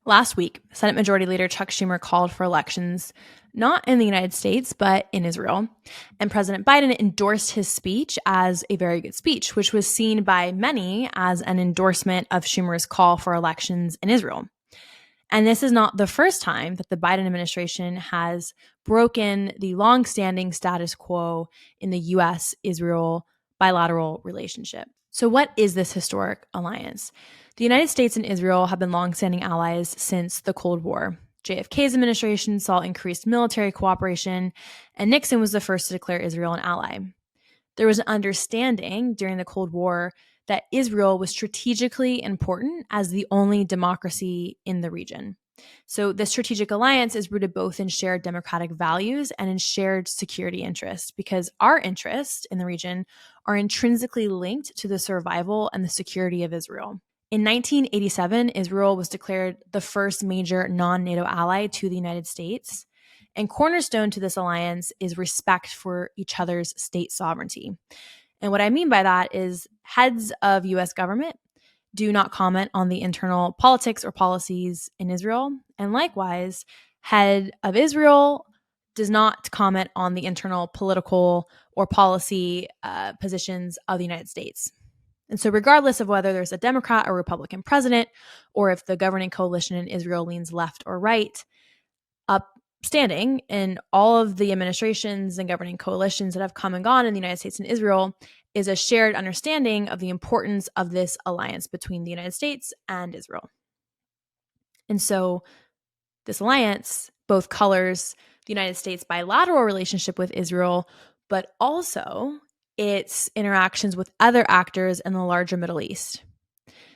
Last week, Senate Majority Leader Chuck Schumer called for elections not in the United States, but in Israel. And President Biden endorsed his speech as a very good speech, which was seen by many as an endorsement of Schumer's call for elections in Israel. And this is not the first time that the Biden administration has broken the longstanding status quo in the U.S.-Israel bilateral relationship. So what is this historic alliance? The United States and Israel have been longstanding allies since the Cold War. JFK's administration saw increased military cooperation, and Nixon was the first to declare Israel an ally. There was an understanding during the Cold War that Israel was strategically important as the only democracy in the region. So the strategic alliance is rooted both in shared democratic values and in shared security interests, because our interests in the region are intrinsically linked to the survival and the security of Israel. In 1987, Israel was declared the first major non-NATO ally to the United States. And cornerstone to this alliance is respect for each other's state sovereignty. And what I mean by that is heads of U.S. government do not comment on the internal politics or policies in Israel. And likewise, head of Israel does not comment on the internal political or policy positions of the United States. And so regardless of whether there's a Democrat or Republican president, or if the governing coalition in Israel leans left or right, upstanding in all of the administrations and governing coalitions that have come and gone in the United States and Israel is a shared understanding of the importance of this alliance between the United States and Israel. And so this alliance both colors the United States' bilateral relationship with Israel, but also its interactions with other actors in the larger Middle East.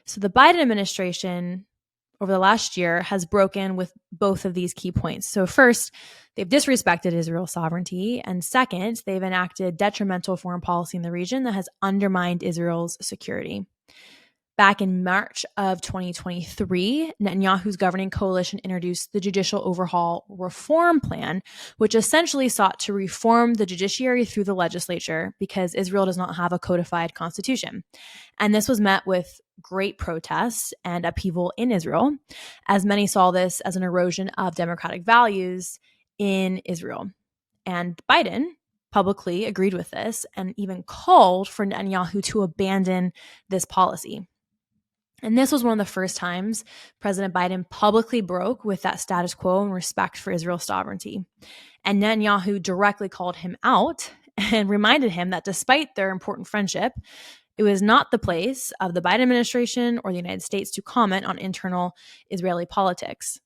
So the Biden administration over the last year has broken with both of these key points. So first, they've disrespected Israel's sovereignty. And second, they've enacted detrimental foreign policy in the region that has undermined Israel's security. Back in March of 2023, Netanyahu's governing coalition introduced the Judicial Overhaul Reform Plan, which essentially sought to reform the judiciary through the legislature because Israel does not have a codified constitution. And this was met with great protests and upheaval in Israel, as many saw this as an erosion of democratic values in Israel. And Biden publicly agreed with this and even called for Netanyahu to abandon this policy. And this was one of the first times President Biden publicly broke with that status quo in respect for Israel's sovereignty. And Netanyahu directly called him out and reminded him that despite their important friendship, it was not the place of the Biden administration or the United States to comment on internal Israeli politics.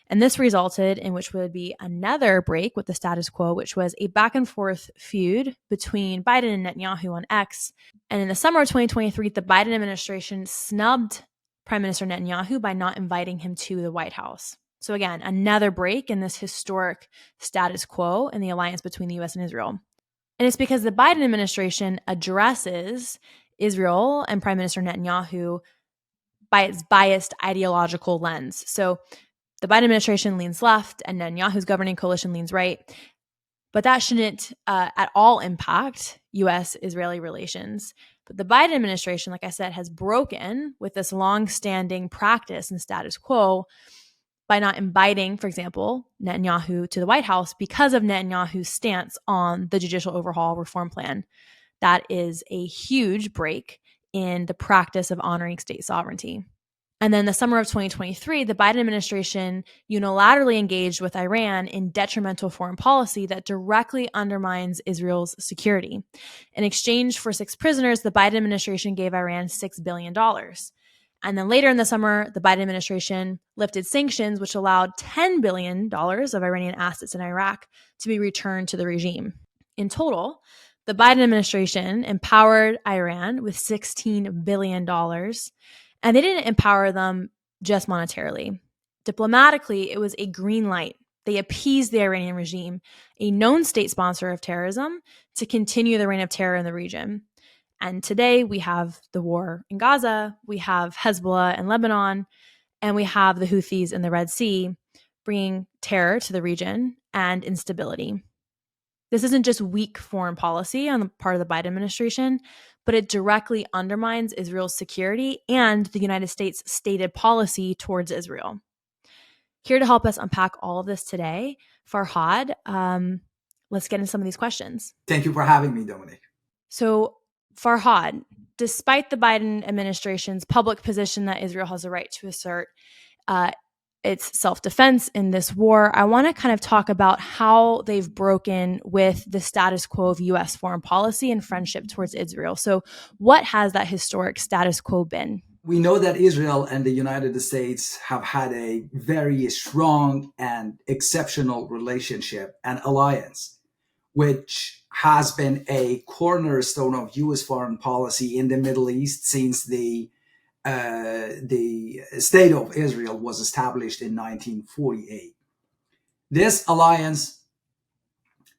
And this resulted in which would be another break with the status quo, which was a back and forth feud between Biden and Netanyahu on X. And in the summer of 2023, the Biden administration snubbed Prime Minister Netanyahu by not inviting him to the White House. So again, another break in this historic status quo in the alliance between the US and Israel. And it's because the Biden administration addresses Israel and Prime Minister Netanyahu by its biased ideological lens. So the Biden administration leans left and Netanyahu's governing coalition leans right. But that shouldn't at all impact U.S.-Israeli relations. But the Biden administration, like I said, has broken with this long-standing practice and status quo by not inviting, for example, Netanyahu to the White House because of Netanyahu's stance on the Judicial Overhaul Reform Plan. That is a huge break in the practice of honoring state sovereignty. And then the summer of 2023, the Biden administration unilaterally engaged with Iran in detrimental foreign policy that directly undermines Israel's security. In exchange for 6 prisoners, the Biden administration gave Iran $6 billion. And then later in the summer, the Biden administration lifted sanctions, which allowed $10 billion of Iranian assets in Iraq to be returned to the regime. In total, the Biden administration empowered Iran with $16 billion. And they didn't empower them just monetarily. Diplomatically, it was a green light. They appeased the Iranian regime, a known state sponsor of terrorism, to continue the reign of terror in the region. And today we have the war in Gaza, we have Hezbollah in Lebanon, and we have the Houthis in the Red Sea, bringing terror to the region and instability. This isn't just weak foreign policy on the part of the Biden administration, but it directly undermines Israel's security and the United States' stated policy towards Israel. Here to help us unpack all of this today, Farhad, let's get into some of these questions. Thank you for having me, Dominic. So, Farhad, despite the Biden administration's public position that Israel has a right to assert its self-defense in this war, I want to kind of talk about how they've broken with the status quo of U.S. foreign policy and friendship towards Israel. So what has that historic status quo been? We know that Israel and the United States have had a very strong and exceptional relationship and alliance, which has been a cornerstone of U.S. foreign policy in the Middle East since the State of Israel was established in 1948. This alliance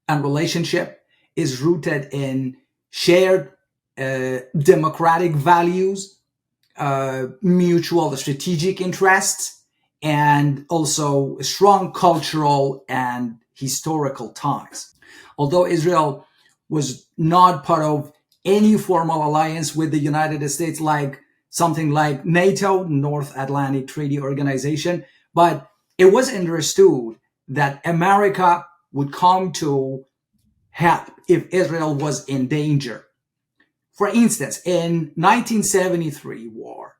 and relationship is rooted in shared democratic values, mutual strategic interests, and also strong cultural and historical ties. Although Israel was not part of any formal alliance with the United States, like something like NATO, North Atlantic Treaty Organization, but it was understood that America would come to help if Israel was in danger. For instance, in 1973 war,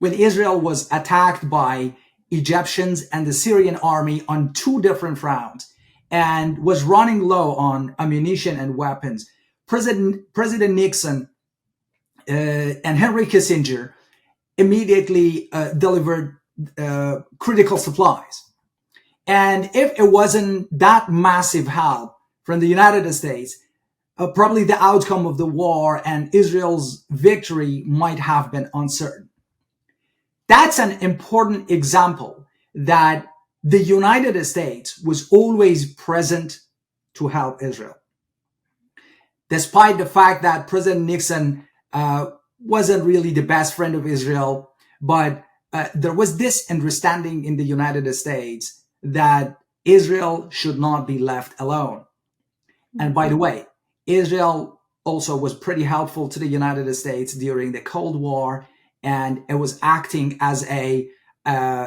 when Israel was attacked by Egyptians and the Syrian army on two different fronts and was running low on ammunition and weapons, President Nixon and Henry Kissinger immediately delivered critical supplies. And if it wasn't that massive help from the United States, probably the outcome of the war and Israel's victory might have been uncertain. That's an important example that the United States was always present to help Israel. Despite the fact that President Nixon wasn't really the best friend of Israel, but there was this understanding in the United States that Israel should not be left alone. And by the way, Israel also was pretty helpful to the United States during the Cold War, and it was acting as a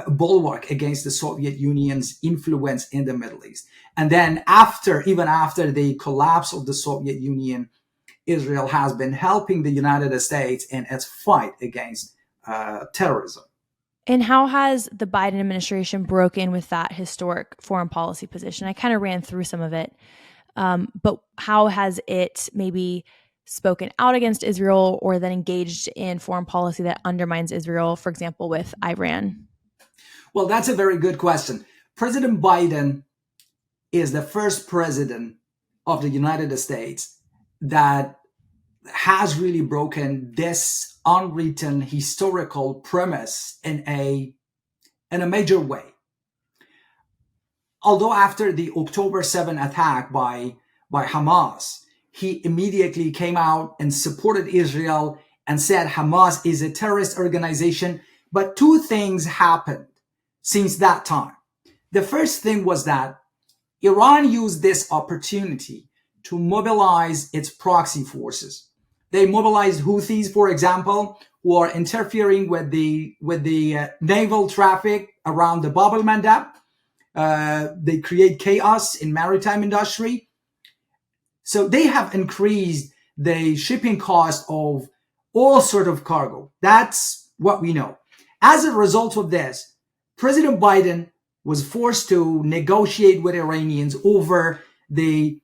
bulwark against the Soviet Union's influence in the Middle East. And then even after the collapse of the Soviet Union, Israel has been helping the United States in its fight against terrorism. And how has the Biden administration broken with that historic foreign policy position? I kind of ran through some of it, but how has it maybe spoken out against Israel or then engaged in foreign policy that undermines Israel, for example, with Iran? Well, that's a very good question. President Biden is the first president of the United States that has really broken this unwritten historical premise in a major way. Although after the October 7 attack by Hamas, he immediately came out and supported Israel and said Hamas is a terrorist organization. But two things happened since that time. The first thing was that Iran used this opportunity to mobilize its proxy forces. They mobilized Houthis, for example, who are interfering with the naval traffic around the Bab el-Mandeb. They create chaos in maritime industry. So they have increased the shipping cost of all sort of cargo. That's what we know. As a result of this, President Biden was forced to negotiate with Iranians over the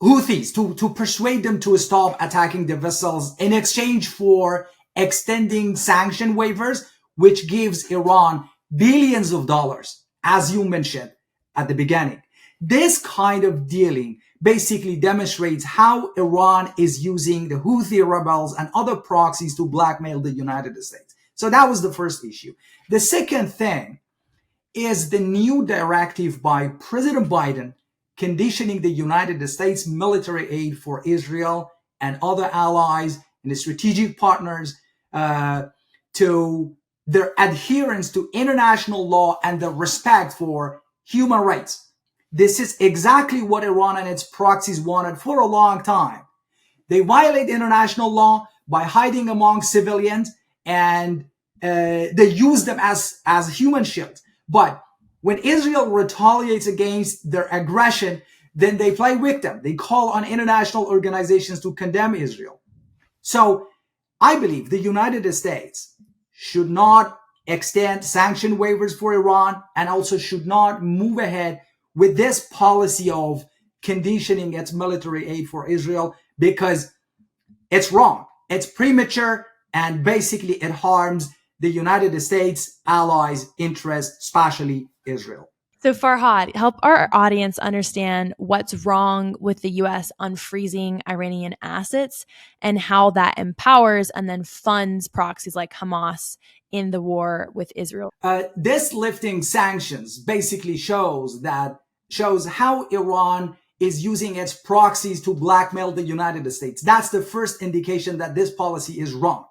Houthis to persuade them to stop attacking the vessels in exchange for extending sanction waivers, which gives Iran billions of dollars, as you mentioned at the beginning. This kind of dealing basically demonstrates how Iran is using the Houthi rebels and other proxies to blackmail the United States. So that was the first issue. The second thing is the new directive by President Biden conditioning the United States military aid for Israel and other allies and the strategic partners to their adherence to international law and the respect for human rights. This is exactly what Iran and its proxies wanted for a long time. They violate international law by hiding among civilians and they use them as human shields. But when Israel retaliates against their aggression, then they play victim. They call on international organizations to condemn Israel. So I believe the United States should not extend sanction waivers for Iran, and also should not move ahead with this policy of conditioning its military aid for Israel, because it's wrong. It's premature, and basically it harms the United States allies' interests, especially Israel. So, Farhad, help our audience understand what's wrong with the U.S. unfreezing Iranian assets and how that empowers and then funds proxies like Hamas in the war with Israel. This lifting sanctions basically shows how Iran is using its proxies to blackmail the United States. That's the first indication that this policy is wrong.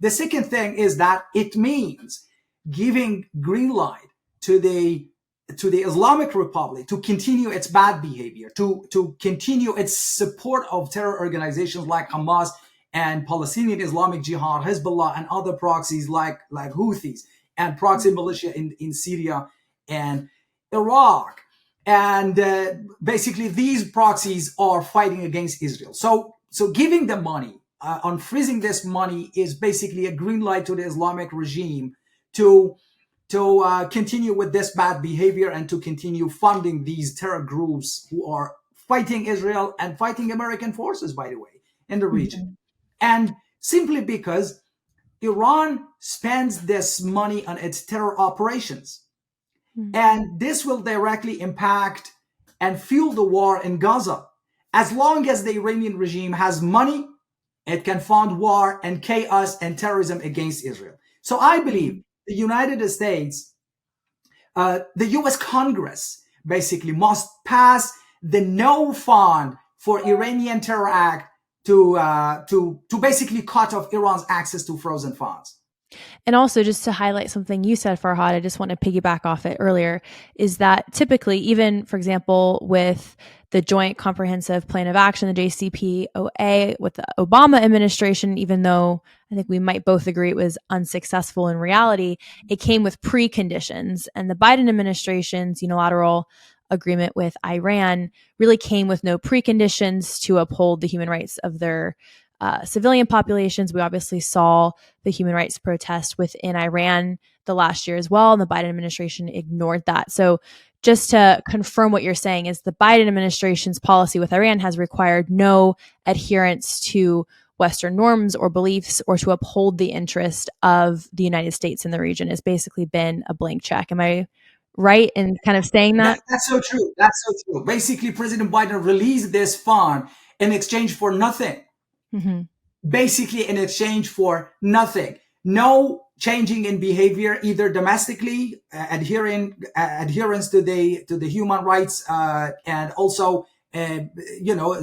The second thing is that it means giving green light to the Islamic Republic to continue its bad behavior, to continue its support of terror organizations like Hamas and Palestinian Islamic Jihad, Hezbollah, and other proxies like Houthis and proxy militia in Syria and Iraq. And basically, these proxies are fighting against Israel. So giving them money, unfreezing this money, is basically a green light to the Islamic regime to continue with this bad behavior and to continue funding these terror groups who are fighting Israel and fighting American forces, by the way, in the region. Mm-hmm. And simply because Iran spends this money on its terror operations. Mm-hmm. And this will directly impact and fuel the war in Gaza. As long as the Iranian regime has money, it can fund war and chaos and terrorism against Israel. So I believe the United States, the US Congress basically must pass the no fund for Iranian terror act to basically cut off Iran's access to frozen funds. And also, just to highlight something you said, Farhad, I just want to piggyback off it earlier, is that typically, even, for example, with the Joint Comprehensive Plan of Action, the JCPOA, with the Obama administration, even though I think we might both agree it was unsuccessful in reality, it came with preconditions. And the Biden administration's unilateral agreement with Iran really came with no preconditions to uphold the human rights of their civilian populations. We obviously saw the human rights protest within Iran the last year as well, and the Biden administration ignored that. So just to confirm what you're saying is the Biden administration's policy with Iran has required no adherence to Western norms or beliefs or to uphold the interest of the United States in the region. Has basically been a blank check. Am I right in kind of saying that? That's so true. That's so true. Basically, President Biden released this fund in exchange for nothing. Mm-hmm. Basically, in exchange for nothing. No changing in behavior, either domestically, adherence to the human rights, and also,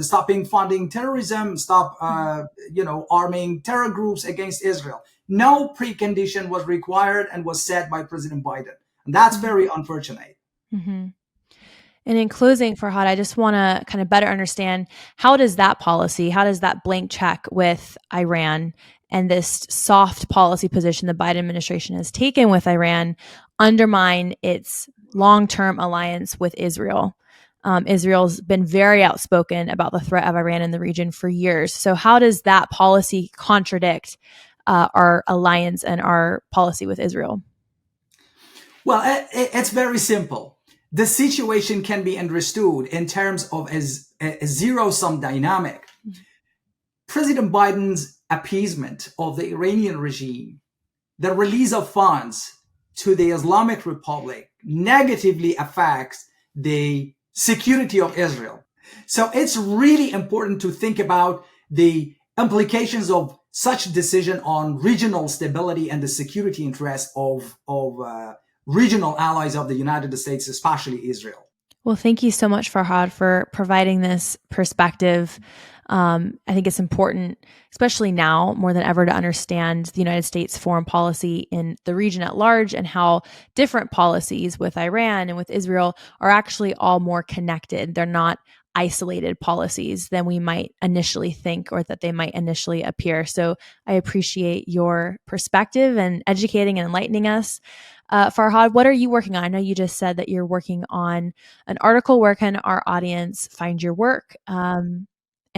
stopping funding terrorism, stop, arming terror groups against Israel. No precondition was required and was set by President Biden. And that's very unfortunate. Mm-hmm. And in closing, Farhad, I just want to kind of better understand, how does that blank check with Iran and this soft policy position the Biden administration has taken with Iran undermine its long-term alliance with Israel? Israel's been very outspoken about the threat of Iran in the region for years. So how does that policy contradict our alliance and our policy with Israel? Well, it's very simple. The situation can be understood in terms of a zero-sum dynamic. President Biden's appeasement of the Iranian regime, the release of funds to the Islamic Republic, negatively affects the security of Israel. So it's really important to think about the implications of such decision on regional stability and the security interests of regional allies of the United States, especially Israel. Well, thank you so much, Farhad, for providing this perspective. I think it's important, especially now more than ever, to understand the United States foreign policy in the region at large and how different policies with Iran and with Israel are actually all more connected. They're not isolated policies than we might initially think or that they might initially appear. So I appreciate your perspective and educating and enlightening us. Farhad, what are you working on? I know you just said that you're working on an article. Where can our audience find your work and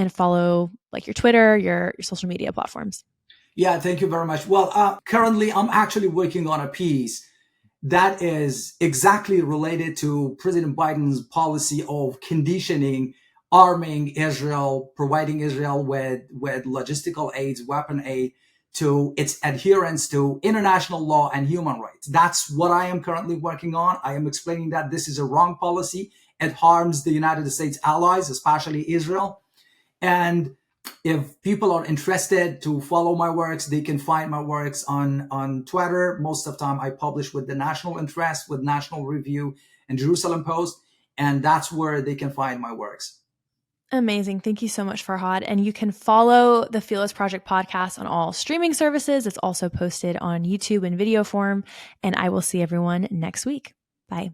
follow like your Twitter, your social media platforms? Yeah, thank you very much. Well, currently I'm actually working on a piece that is exactly related to President Biden's policy of conditioning, arming Israel, providing Israel with logistical aids, weapon aid to its adherence to international law and human rights. That's what I am currently working on. I am explaining that this is a wrong policy. It harms the United States allies, especially Israel. And if people are interested to follow my works, they can find my works on Twitter. Most of the time I publish with the National Interest, with National Review and Jerusalem Post. And that's where they can find my works. Amazing. Thank you so much, Farhad. And you can follow the Fearless Project podcast on all streaming services. It's also posted on YouTube in video form. And I will see everyone next week. Bye.